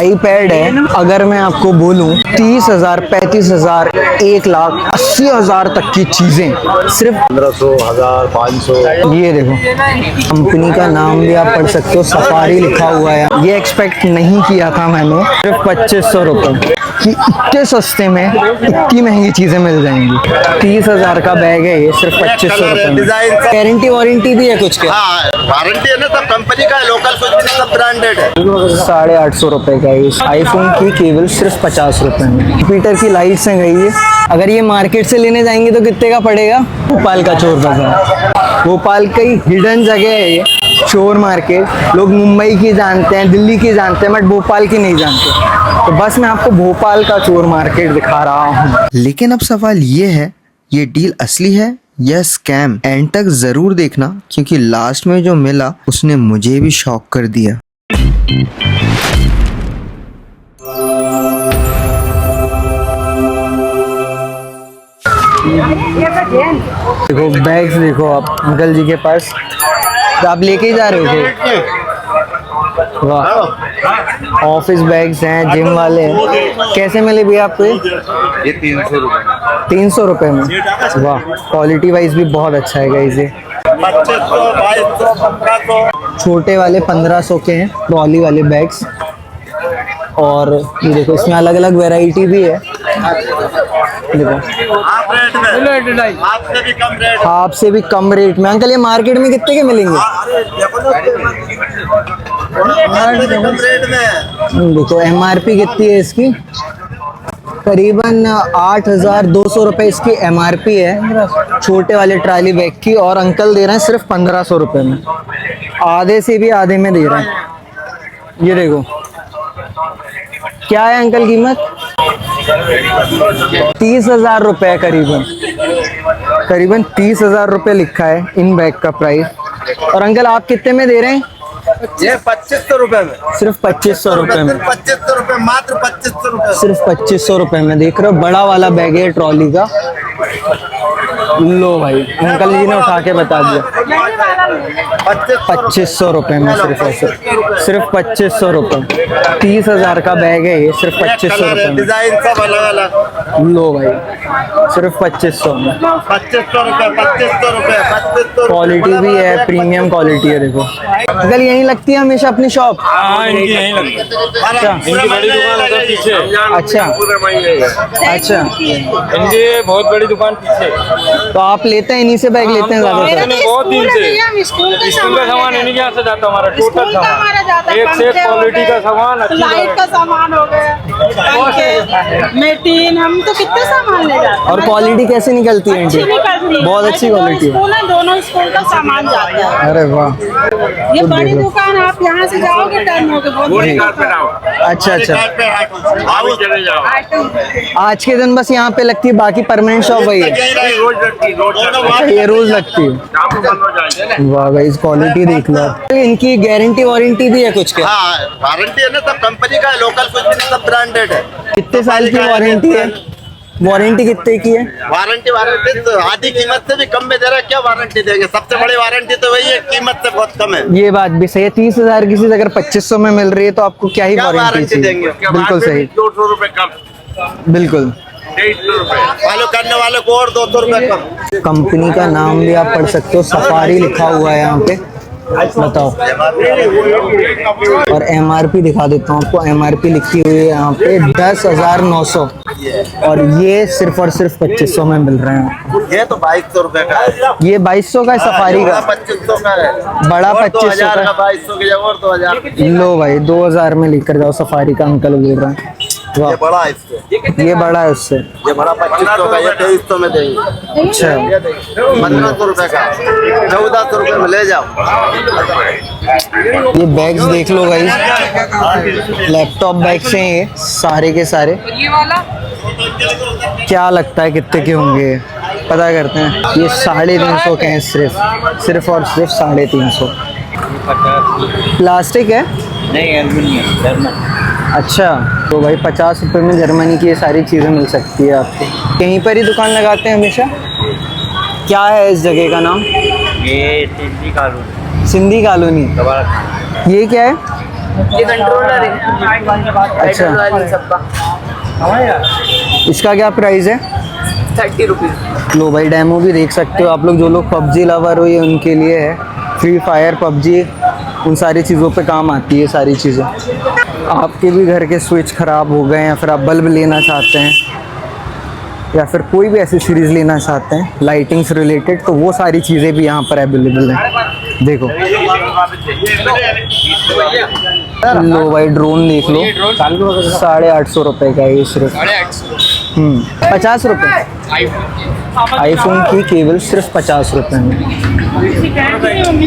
IPad है, अगर मैं आपको बोलूं 30,000, 35,000, 1,80,000 तक की चीजें सिर्फ 1500, 1000, 500। ये देखो, कंपनी का नाम भी आप पढ़ सकते हो, सफारी लिखा हुआ है। ये एक्सपेक्ट नहीं किया था मैंने, सिर्फ 2500 रुपये कि इतने सस्ते में इतनी महंगी चीजें मिल जाएंगी। 30,000 का बैग है ये, सिर्फ 2500 रुपये में। गारंटी वारंटी भी है कुछ के? हाँ, वारंटी है ना, सब कंपनी का है, लोकल कुछ भी नहीं, सब ब्रांडेड है। 850 रुपये का है इस आईफोन की केबल, सिर्फ 50 रुपये में। जुपिटर की लाइट्स हैं गई है, अगर ये मार्केट से लेने जाएंगे तो कितने का पड़ेगा? भोपाल का चोर बाजार, भोपाल की हिडन जगह है ये चोर मार्केट। लोग मुंबई की जानते हैं, दिल्ली की जानते हैं, बट भोपाल की नहीं जानते। तो बस मैं आपको भोपाल का चोर मार्केट दिखा रहा हूँ। लेकिन अब सवाल ये है, ये डील असली है या स्कैम? एंड तक जरूर देखना, क्योंकि लास्ट में जो मिला उसने मुझे भी शॉक कर दिया। देखो बैग्स, देखो आप अंकल जी के पास, तो आप लेके ही जा रहे हो? वाह, ऑफिस बैग्स हैं, जिम वाले हैं। कैसे मिले भैया आपको ये 300 रुपए। 300 रुपये में? वाह, क्वालिटी वाइज भी बहुत अच्छा है गाइस ये। 2500, 2200, 1500। छोटे वाले 1500 के हैं ट्रॉली वाले बैग्स। और ये देखो, इसमें अलग अलग वैरायटी भी है। देखो, आपसे भी कम रेट। आपसे भी कम रेट में। अंकल ये मार्केट में कितने के मिलेंगे? कम रेट में। देखो MRP कितनी है इसकी? करीबन 8,200 रुपये इसकी MRP है, छोटे वाले ट्राली बैग की। और अंकल दे रहे हैं सिर्फ 1500 रुपये में, आधे से भी आधे में दे रहे हैं। ये देखो, क्या है अंकल कीमत? 30,000 रुपये करीबन, करीबन 30,000 रुपये लिखा है इन बैग का प्राइस। और अंकल आप कितने में दे रहे हैं? ये 2500 रुपए में, सिर्फ 2500 रुपये में। 2500 रुपए, मात्र 2500 रुपए। सिर्फ 2500 रुपये में। देख रहे हो, बड़ा वाला बैग है ट्रॉली का। लो भाई, अंकल जी ने उठा के बता दिया 2500 रुपये में, सिर्फ ऐसे, सिर्फ 2500 रुपये। 30,000 का बैग है ये, सिर्फ 2500 रुपये में। डिजाइन सब अलग अलग। लो भाई, सिर्फ 2500 में। 2500 रुपए, 2500 रुपए, 2500। क्वालिटी भी है, प्रीमियम क्वालिटी है। देखो अंकल, यहीं लगती है हमेशा अपनी शॉप? हाँ, इनकी यहीं लगती है। अच्छा, इनकी बड़ी दुकान उधर पीछे। अच्छा अच्छा, इनकी बहुत बड़ी दुकान पीछे। तो आप लेते हैं इन्हीं से बैग लेते हैं ज़्यादातर? बहुत दिन से स्कूल का सामान इन्हीं के यहाँ से जाता है। हमारा टोटल सामान, एक से एक क्वालिटी का सामान, लाइट का सामान हो गया, मेटीन, हम तो कितने सामान ले जाते हैं। और क्वालिटी कैसे निकलती है अच्छी इनकी? निकलती है, बहुत अच्छी क्वालिटी है। स्कूल है, दोनों स्कूल का सामान जाता है। अरे वाह, ये बड़ी दुकान, आप यहाँ से जाओगे टर्न होके बहुत। अच्छा अच्छा। चले जाओ। आज के दिन बस यहाँ पे लगती है, बाकी परमानेंट शॉप वही है? रोज लगती है। अच्छा, ये रोज लगती है। वाह भाई, क्वालिटी देख लो। इनकी गारंटी वारंटी भी है कुछ के? हाँ, वारंटी है ना, सब कंपनी का है, लोकल कुछ भी नहीं, सब ब्रांडेड है। कितने साल की वारंटी है? वारंटी कितने की है? वारंटी तो आधी कीमत से भी कम में दे रहा है, क्या वारंटी देंगे? सबसे बड़ी वारंटी तो वही है, कीमत से बहुत कम है। ये बात भी सही है। 30,000 की चीज अगर 2500 में मिल रही है तो आपको क्या ही क्या वारंटी वारंटी चाहिए? देंगे? बिल्कुल सही, 200 रुपए कम। बिल्कुल। 250 रुपए फॉलो करने वाले को और 200 रुपए कम। कंपनी का नाम भी आप पढ़ सकते हो, सफारी लिखा हुआ है यहाँ पे। बताओ, और MRP दिखा देता हूँ आपको। MRP लिखी हुई है यहाँ पे 10,900, और ये सिर्फ और सिर्फ 2500 में मिल रहे हैं। ये तो 2200 रुपए का है। ये 2200 का है सफारी का? 2500 का है। बड़ा और 2500 2000 का। 2200 की जगह और 2000। लो भाई, 2000 में लेकर जाओ सफारी का, अंकल बोल रहे हैं। ये वाह, बड़ा है इससे। ये बड़ा है उससे। ये बड़ा 2500 का, ये 2300 में देंगे। अच्छा, 1500 रुपए का, 1400 रुपए में ले जाओ। ये बैग्स देख लो गाइस, लैपटॉप बैग्स हैं ये सारे के सारे। क्या लगता है कितने के होंगे, पता करते हैं। ये 350 के हैं, सिर्फ और सिर्फ 350। प्लास्टिक है? नहीं, एल्युमिनियम, जर्मन। अच्छा, तो भाई 50 रुपये में जर्मनी की ये सारी चीज़ें मिल सकती है आपको। यहीं पर ही दुकान लगाते हैं हमेशा? क्या है इस जगह का नाम? ये सिंधी कॉलोनी। सिंधी कॉलोनी। ये क्या है? ये कंट्रोलर है अच्छा, सबका। इसका क्या प्राइस है? 30 रुपीज़। लो भाई, डेमो भी देख सकते हो आप लोग, जो लोग पबजी लवर हो ये उनके लिए है। फ्री फायर, पबजी, उन सारी चीज़ों पे काम आती है सारी चीज़ें। आपके भी घर के स्विच ख़राब हो गए हैं, फिर आप बल्ब लेना चाहते हैं या फिर कोई भी ऐसी सीरीज़ लेना चाहते हैं लाइटिंग से रिलेटेड, तो वो सारी चीज़ें भी यहाँ पर अवेलेबल हैं। देखो लो भाई, ड्रोन देख लो, 850 रुपये का है ये सिर्फ। 50 रुपये। आईफोन की केबल सिर्फ 50 रुपये में।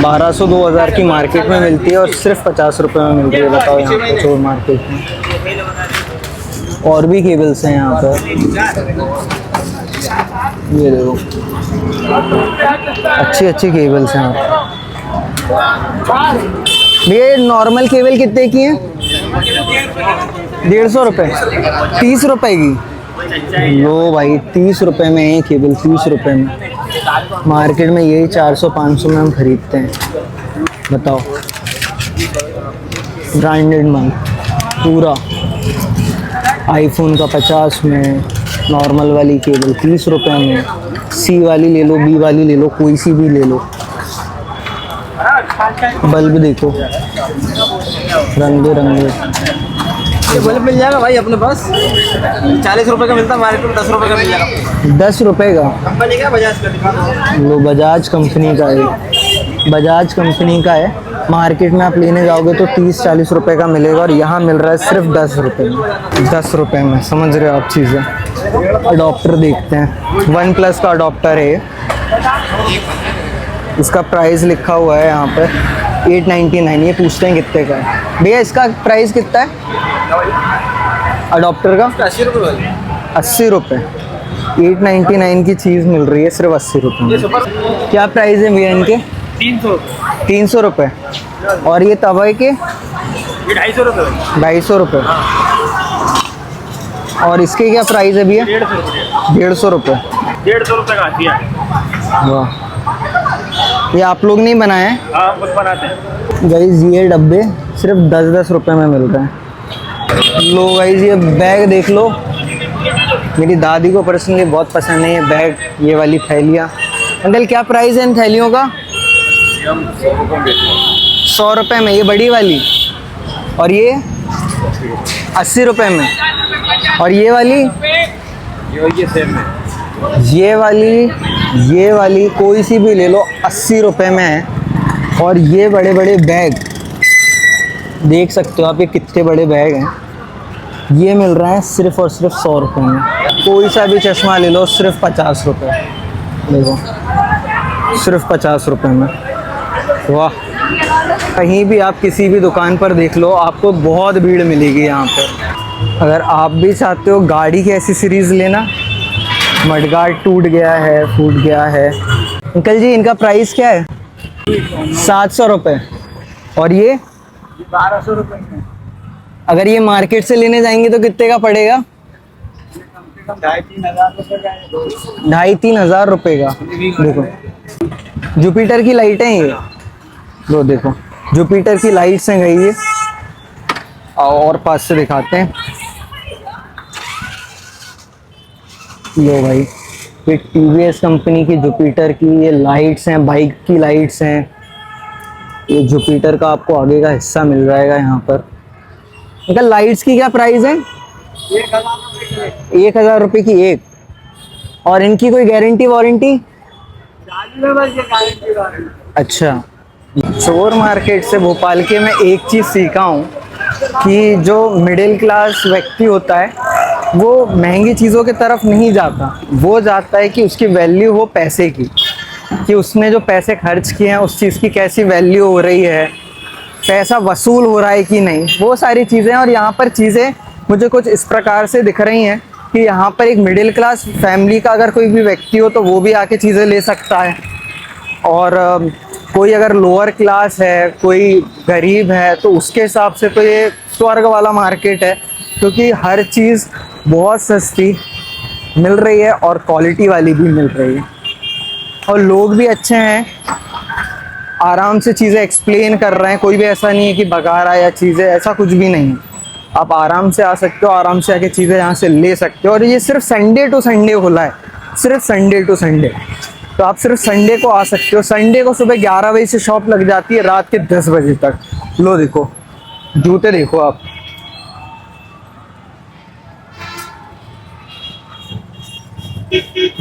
1200-2000 की मार्केट में मिलती है और सिर्फ 50 रुपये में मिलती है। बताओ यहाँ पे चोर मार्केट में। और भी केबल्स हैं यहाँ पर, ये देखो अच्छी अच्छी केबल्स हैं यहाँ पर। भैया नॉर्मल केबल कितने की है? 150 रुपये, 30 रुपये की। लो भाई, 30 रुपये में है केबल, 30 रुपये में। मार्केट में यही 400-500 में हम खरीदते हैं। बताओ, ब्रांडेड माल पूरा। आईफोन का 50 में, नॉर्मल वाली केबल 30 रुपये में। सी वाली ले लो, बी वाली ले लो, कोई सी भी ले लो। बल्ब देखो रंग बिरंगे। ये बल्ब मिल जाएगा भाई अपने पास, 40 रुपए का मिलता है, मार्केट में 10 रुपए का मिल जाएगा। 10 रुपये का? कंपनी का बजाज का। लो, बजाज कंपनी का है, बजाज कंपनी का है। मार्केट में आप लेने जाओगे तो 30-40 रुपये का मिलेगा और यहाँ मिल रहा है सिर्फ 10 रुपये में। 10 रुपये में, समझ रहे हो आप चीज़ें। अडॉप्टर देखते हैं, OnePlus का अडॉप्टर है। इसका प्राइस लिखा हुआ है यहाँ पर 899। ये पूछते हैं कितने का है। भैया इसका प्राइस कितना है अडॉप्टर का? 80 रुपये। 80 रुपये। 899 की चीज़ मिल रही है सिर्फ 80 रुपये में। क्या प्राइस है भैया इनके? 300 रुपये। और ये तवे के? 250 रुपये। 250 रुपये। और इसके क्या प्राइस है भैया? 150 रुपये। 150 रुपये का आती है। वाह, ये आप लोग नहीं बनाए हैं? हाँ, कुछ बनाते हैं। गाइस ये डब्बे सिर्फ 10-10 रुपये में मिल रहे हैं। लो गाइस, ये बैग देख लो, मेरी दादी को पर्सनली बहुत पसंद है ये बैग, ये वाली थैलियाँ। अंकल क्या प्राइस है इन थैलियों का? 100 रुपये में ये बड़ी वाली। और ये 80 रुपये में। और ये वाली? ये सेम है। ये वाली कोई सी भी ले लो, 80 रुपये में है। और ये बड़े बड़े बैग देख सकते हो आप, ये कितने बड़े बैग हैं। ये मिल रहा है सिर्फ और सिर्फ 100 रुपये में। कोई सा भी चश्मा ले लो, सिर्फ 50 रुपये। देखो, सिर्फ 50 रुपये में। वाह, कहीं भी आप किसी भी दुकान पर देख लो, आपको बहुत भीड़ मिलेगी यहाँ पर। अगर आप भी चाहते हो गाड़ी की एसेसरीज़ लेना, मडगार्ड टूट गया है, फूट गया है। अंकल जी इनका प्राइस क्या है? 700 रुपये। और ये 1200 रुपये। अगर ये मार्केट से लेने जाएंगे तो कितने का पड़ेगा? 2,500-3,000 हज़ार रुपये का। देखो जुपिटर की लाइटें हैं ये, लो देखो जुपिटर की लाइट्स हैं गई ये। और पास से दिखाते हैं। लो भाई, ये TVS कंपनी की जुपिटर की ये लाइट्स हैं, बाइक की लाइट्स हैं। ये जुपिटर का आपको आगे का हिस्सा मिल जाएगा यहाँ पर। इनका लाइट्स की क्या प्राइस है? 1,000 रुपये की एक। और इनकी कोई गारंटी वारंटी? अच्छा, चोर मार्केट से भोपाल के मैं एक चीज़ सीखा हूँ कि जो मिडिल क्लास व्यक्ति होता है वो महंगी चीज़ों की तरफ नहीं जाता, वो जाता है कि उसकी वैल्यू हो पैसे की, कि उसने जो पैसे खर्च किए हैं उस चीज़ की कैसी वैल्यू हो रही है, पैसा वसूल हो रहा है कि नहीं, वो सारी चीज़ें। और यहाँ पर चीज़ें मुझे कुछ इस प्रकार से दिख रही हैं कि यहाँ पर एक मिडिल क्लास फैमिली का अगर कोई भी व्यक्ति हो तो वो भी आके चीज़ें ले सकता है। और कोई अगर लोअर क्लास है, कोई गरीब है, तो उसके हिसाब से तो ये स्वर्ग वाला मार्केट है, क्योंकि हर चीज़ बहुत सस्ती मिल रही है और क्वालिटी वाली भी मिल रही है। और लोग भी अच्छे हैं, आराम से चीज़ें एक्सप्लेन कर रहे हैं, कोई भी ऐसा नहीं है कि भगा रहा है या चीज़ें, ऐसा कुछ भी नहीं है। आप आराम से आ सकते हो, आराम से आके चीज़ें यहाँ से ले सकते हो। और ये सिर्फ संडे टू संडे खुला है, सिर्फ संडे टू संडे। तो आप सिर्फ संडे को आ सकते हो। संडे को सुबह 11 बजे से शॉप लग जाती है, रात के 10 बजे तक। लो देखो जूते, देखो आप,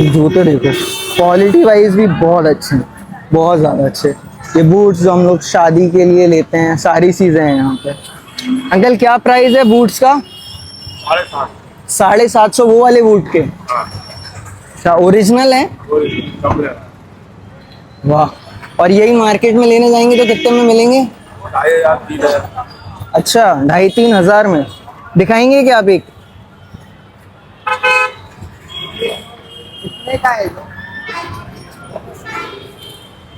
जूते देखो, क्वालिटी वाइज भी बहुत अच्छे हैं, बहुत ज़्यादा अच्छे। ये बूट्स जो हम लोग शादी के लिए लेते हैं, सारी चीज़ें हैं यहाँ पे। अंकल क्या प्राइस है बूट्स का? 750 वो वाले बूट के? अच्छा, ओरिजिनल है? वाह। और यही मार्केट में लेने जाएंगे तो कितने में मिलेंगे? अच्छा, 2,500-3 हज़ार में। दिखाएंगे क्या आप एक?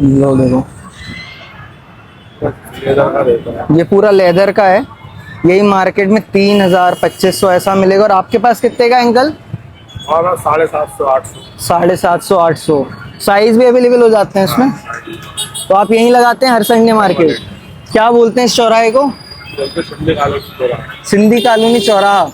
लो देखो, ये पूरा लेदर का है। यही मार्केट में 3,000-2,500 ऐसा मिलेगा। और आपके पास कितने का अंकल? 750-800। साइज भी अवेलेबल हो जाते हैं इसमें। तो आप यहीं लगाते हैं हर संडे मार्केट? क्या बोलते हैं इस चौराहे को? सिंधी कॉलोनी चौराहा।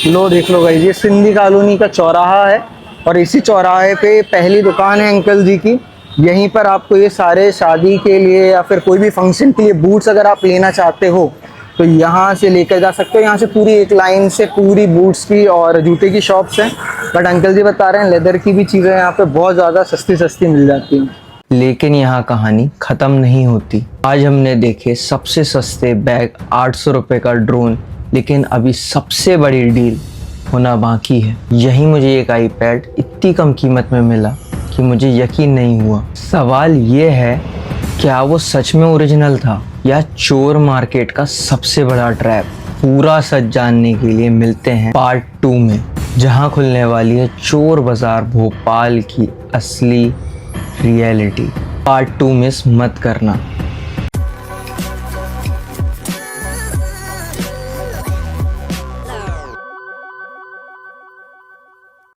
लो देख लो भाई, ये सिंधी कॉलोनी का चौराहा है और इसी चौराहे पे पहली दुकान है अंकल जी की। यहीं पर आपको ये सारे शादी के लिए या फिर कोई भी फंक्शन के लिए बूट्स अगर आप लेना चाहते हो तो यहाँ से लेकर जा सकते हो। यहाँ से पूरी एक लाइन से पूरी बूट्स की और जूते की शॉप्स हैं। बट अंकल जी बता रहे हैं लेदर की भी चीज़ें यहाँ पे बहुत ज़्यादा सस्ती मिल जाती हैं। लेकिन यहाँ कहानी ख़त्म नहीं होती। आज हमने देखे सबसे सस्ते बैग, 800 रुपये का ड्रोन, लेकिन अभी सबसे बड़ी डील होना बाकी है। यही मुझे एक आईपैड इतनी कम कीमत में मिला कि मुझे यकीन नहीं हुआ। सवाल ये है, क्या वो सच में ओरिजिनल था या चोर मार्केट का सबसे बड़ा ट्रैप? पूरा सच जानने के लिए मिलते हैं पार्ट 2 में, जहां खुलने वाली है चोर बाजार भोपाल की असली रियलिटी। पार्ट 2 मिस मत करना।